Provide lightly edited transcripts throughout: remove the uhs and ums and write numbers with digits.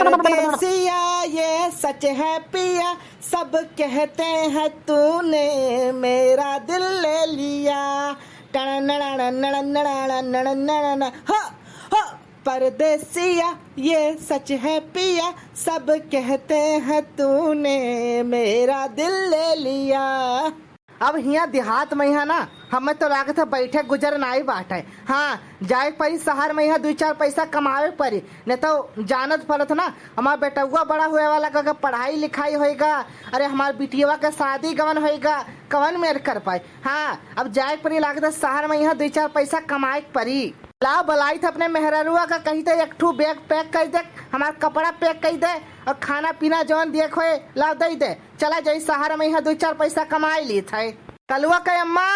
परदेसिया ये सच है पिया, सब कहते हैं तूने मेरा दिल ले लिया। परदेसिया ये सच है पिया, सब कहते हैं तूने मेरा दिल ले लिया। अब हिया देहात में यहाँ ना हमें तो लागत है बैठे गुजर नाई बाटे। हाँ, जाए पड़ी शहर में यहाँ 2-4 पैसा कमावे पड़ी, नहीं तो जानत पड़त ना हमारा बेटुआ बड़ा हुए वाला का पढ़ाई लिखाई होएगा, अरे हमारे बिटिया का शादी गवन होएगा, कवन मेर कर पाए। हाँ, अब जाए पड़ी लागत है शहर में यहाँ 2-4 पैसा कमाए पड़ी। ला बलाई थे अपने मेहररुआ का कही थे एक ठू बैग पैक कर दे, हमारा कपड़ा पैक कर दे और खाना पीना जौन देख होए ला दे दे, चला जाई शहर में यहाँ 2-4 पैसा कमाई ली थे। कलुआ के अम्मा,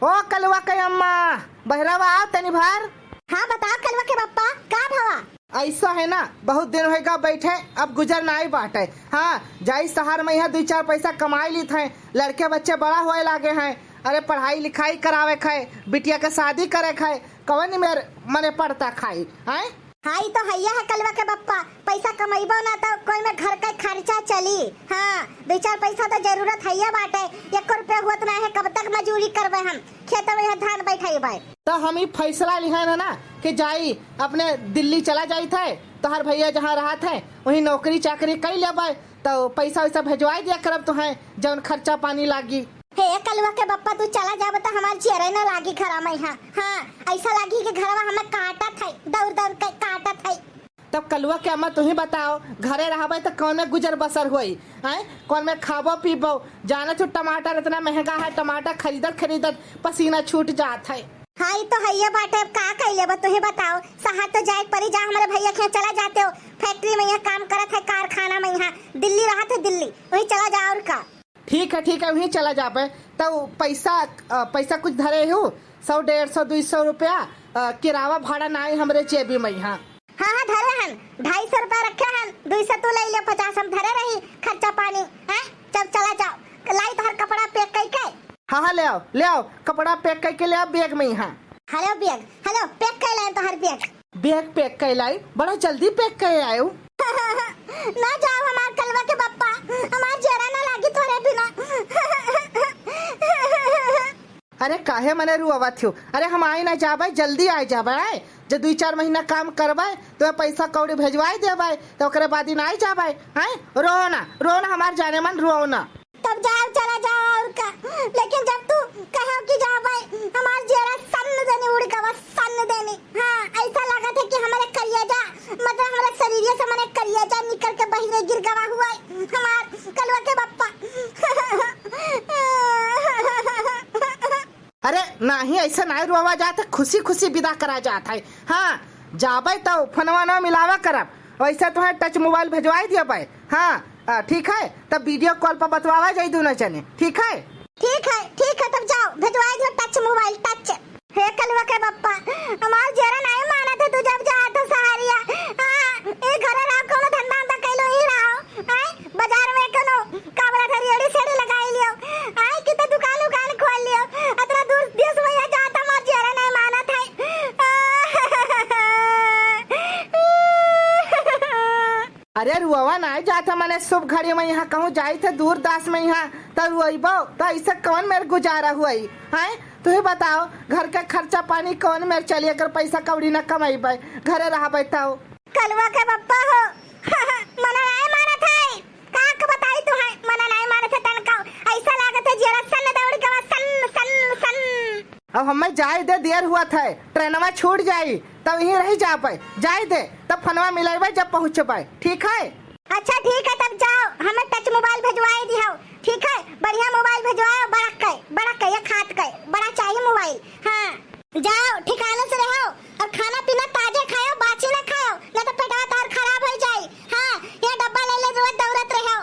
ओ कलुआ के अम्मा, बहरावा आओ तनी भर। हाँ बताओ कलुआ के पप्पा, का भवा? ऐसा है ना बहुत दिन होएगा बैठे, अब गुजर नाई बाटे। हाँ, जाई शहर में यहाँ 2-4 पैसा कमाई ली थे, लड़के बच्चे बड़ा होए लागे हैं, अरे पढ़ाई लिखाई करावे खाए, बिटिया के शादी करे खाए, कवन मेर मने पड़ता खाई है। हाँ तो हैया है कलुआ के पप्पा, पैसा कमाइबो ना तो कोई में घर का खर्चा चली। हाँ, 2-4 पैसा तो जरूरत हैया बाटे, 1 रुपया हुत ना है, कब तक मजूरी करबे हम, खेत में धान बैठाइबे। तो हम ही फैसला लिखा है ना कि जाई अपने दिल्ली चला जाई थे, तोहर भैया जहाँ रहा थे वही नौकरी चाकरी कर लेबे, तो पैसा वैसा भेजवाई दिया करब तो है जौन खर्चा पानी लागी। हे कलुआ के पप्पा तू चला जा बता, हमार चेहरे ना लागी घर में। हाँ, ऐसा लागी कि घरवा हमें काटा था, दौड़ दौड़ के काटा था। तब कलुआ के अम्मा तुही बताओ, घरे रहबे तो कौन में गुजर बसर होई है, कौन में खाबो पीबो? जाने तो टमाटर इतना महंगा है, टमाटर खरीदत पसीना छूट जात है। हाँ तो हैया बाटे, अब का कइले बा तुही बताओ। शहर तो जाए परी, जा हमारे भैया के चला जाते हो, फैक्ट्री में यहाँ काम करत है, कारखाना में यहाँ दिल्ली रहा थे, दिल्ली वही चला जा। और का ठीक है वहीं चला जाबे। तो पैसा कुछ धरे हो, 100, 150, 200 रुपया किराया भाड़ा ना हमरे जेबी में। हाँ हाँ धरे हन, 250 रुपया रखे हन, 200 तो ले ले, 50 हम धरे रही खर्चा पानी है। जब चला जाओ, लाई तोहर कपड़ा पैक करके। हाँ ले आओ कपड़ा पैक करके ले आओ बैग में। हाँ हेलो बैग, हेलो पैक कर लाए तोहर बैग पैक कर लाई, बड़ा जल्दी पैक कर आयो। ना जाओ हमार कलवा के पप्पा, हमार जरा ना लागी तोरे बिना। अरे काहे मने रुआवा थियो, अरे हम आई ना जाबे, जल्दी आ जाबे। जो 2-4 महीना काम करबे तो पैसा कौड़ी भेजवाई देबे, तो ओकरे बाद ही ना जाबे। हैं रोना हमार जाने मन रोना। तब जाओ चला जाओ। और का, लेकिन जब तू कहो कि जाबे हमार जरा सन देनी उड़ का बस सन देनी। हाँ, ऐसा लगा था कि हमारे कलियाजा मतलब हमारे शरीर से मैंने कलियाजा निकल के बहिरे गिर गवा हुआ है हमार कलवा के पप्पा। अरे नहीं ऐसा नहीं रोवा जाता, खुशी विदा करा जाता है। हाँ, जाबे तो फोनवा ना मिलावा करब, वैसे तो है टच मोबाइल भेजवाई दिया। हाँ ठीक है, तब वीडियो कॉल पर बतवावा जाई दोनों जने। ठीक है तब जाओ भेजवाई दो टच मोबाइल टच। हे कलवा के पप्पा, हमार जरा नहीं माना था तू जब जा तो सहारिया। हां, ए घर राव कोनो धंधा कैलो ही रहो। हां, बाजार में कोनो काबरा धरियड़ी सेड़ी लगाई लियो। हां, किते दुकान खोल लियो, अतरा दूर देश में जाता मार जरा नहीं माना था। अरे रुआवा नहीं जाता मैंने शुभ घड़ी में यहाँ कहूँ जाई थे दूर दास में यहाँ तब रुआबो तो ऐसा कौन मेरे गुजारा हुआ है। तुहे बताओ घर का खर्चा पानी कौन मेरे चली, अगर पैसा कौड़ी न कमाईबे घरे रहा बैठाओ। कलवा के पप्पा हो, मना नहीं माना था, का बताई तू है मना नहीं माना था तनका, ऐसा लागत है जरा सन दौड़ के सन। अब हमें जाए दे, देर हुआ था, ट्रेनवा छूट जाई तब यहीं रह जाबे, जाए दे तब फनवा मिलेबे जब पहुँचबे। ठीक है? अच्छा ठीक है, तब जाओ हमें टच मोबाइल भेजवाई दियो। ठीक है, बढ़िया मोबाइल भेजवाओ, बड़ा के या खात के बड़ा चाहिए मोबाइल। हाँ, जाओ ठिकाने से रहो और खाना पीना ताजे खाओ, बासी ना खाओ, नहीं तो पेटवा तार खराब हो जाए। हाँ, ये डब्बा ले ले रोज दौड़त रहो।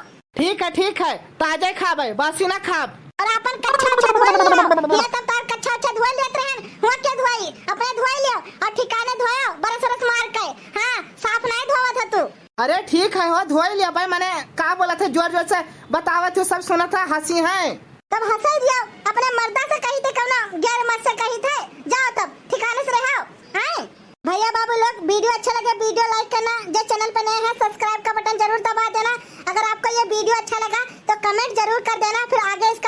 ठीक है, ताजे खाबे बासी ना खाब। और अपन कच्चा धोई लियो, ये तब तार कच्चा धोई लेत रहन, हुआ के धोई अपने धोई लियो और ठिकाने धोयो बरस मार के। हाँ, साफ नहीं धोवा था तू। अरे ठीक है हो, धोई लिया भाई, मैंने का बोला था जोर से बतावा थे, सब सुना था, हंसी है तब हंसाई दियो, अपने मर्दा से कही थे कौन गैर मत से कही थे। जाओ तब ठिकाने से रहो। हैं, भैया बाबू लोग वीडियो अच्छा लगे वीडियो लाइक करना, जो चैनल पे नए हैं सब्सक्राइब का बटन जरूर दबा देना। अगर आपको ये वीडियो अच्छा लगा तो कमेंट जरूर कर देना, फिर आगे इसका